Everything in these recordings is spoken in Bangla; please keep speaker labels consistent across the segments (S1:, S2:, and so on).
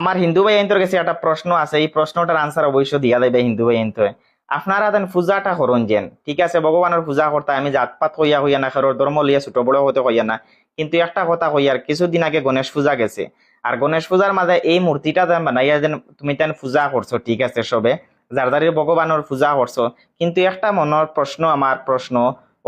S1: আমার হিন্দু ভাই আইনটোর কাছে একটা প্রশ্ন আছে, এই প্রশ্নটার আনসার অবশ্য দিয়া দেবে হিন্দু ভাই আইনটো। আপনারা দেন পূজাটা করুন যেন, ঠিক আছে, ভগবানের পূজা করতে আমি জাতপাত হইয়া হইয়া না, কারোর ধর্ম লইয়া ছোট বড় হতে হইয়া না, কিন্তু একটা কথা হইয়ার কিছুদিন আগে গণেশ পূজা গেছে, আর গণেশ পূজার মাঝে এই মূর্তিটা যেন বানাইয়া যেন তুমি তেন পূজা করছো, ঠিক আছে, সবে যার ভগবানের পূজা করছো, কিন্তু একটা মনের প্রশ্ন, আমার প্রশ্ন,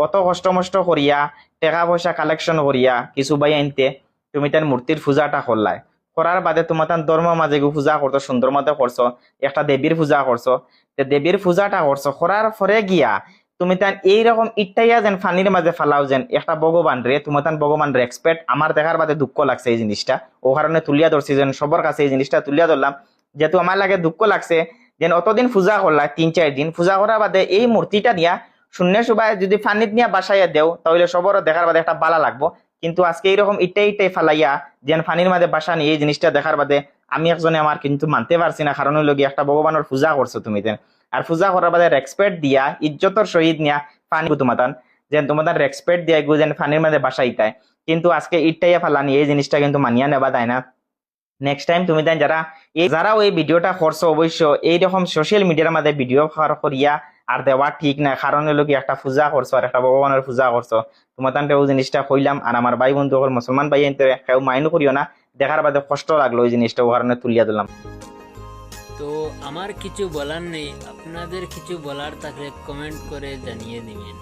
S1: অত কষ্ট মষ্ট করিয়া টাকা পয়সা কালেকশন করিয়া কিছু ভাই আনতে তুমি তেন মূর্তির পূজাটা করলাই, করার বাদে তোমার তার ধর্ম মাঝে পূজা করছো, সুন্দর মতো করছো, একটা দেবীর পূজা করছো, দেবীর পূজাটা করছো, করার পরে গিয়া তুমি তান এইরকম ইটাইয়া যেন ফানির মাঝে ফালাও যেন একটা ভগবান রে, তোমার তান ভগবান রেসপেক্ট, আমার দেখার বাদে দুঃখ লাগছে এই জিনিসটা, ও কারণে তুলিয়া ধরছি যেন সবার কাছে এই জিনিসটা তুলিয়া ধরলাম, যেহেতু আমার লাগে দুঃখ লাগছে যেন অতদিন পূজা করলা, 3-4 দিন পূজা করার বাদে এই মূর্তিটা নিয়া শূন্য সবাই যদি ফানিত নিয়ে বাসাইয়া দেও তাহলে সবারও দেখার বাদে একটা বালা লাগবো, কিন্তু আজকে এইরকম ইটাই ফালাইয়া যেন ফানির মাঝে বাসা নিয়ে এই জিনিসটা দেখার বাদে আমি একজনে আমার কিন্তু মানতে পারছি না, কারণ হইল গিয়ে একটা ভগবানের পূজা করছো তুমি তেন, আর পূজা করার বাদে রেসপেক্ট দিয়া ইজ্জতর সহিত নিয়া ফানি তোমাতান যেন তোমাদের রেসপেক্ট দিয়া গু যেন ফানির মাঝে বাসাইতায়, কিন্তু আজকে ইটাইয়া ফালানি এই জিনিসটা কিন্তু মানিয়া নেবা দেয় না। নেক্সট টাইম তুমি দেন যারাও এই ভিডিওটা করছো অবশ্য এইরকম সোশ্যাল মিডিয়ার মধ্যে ভিডিও করিয়া আর দেওয়া ঠিক না, কারণ হলো কি একটা পূজা করছো আর একটা ভগবানের পূজা করছো, তোমার তান্তে ওই জিনিসটা কইলাম, আর আমার ভাই বন্ধু মুসলমান ভাই কেউ মাইন্ড করিও না, দেখার বাদে কষ্ট লাগলো ওই জিনিসটা, ও কারণে তুলিয়া দিলাম।
S2: তো আমার কিছু বলার নেই, আপনাদের কিছু বলার থাকলে কমেন্ট করে জানিয়ে দিবেন।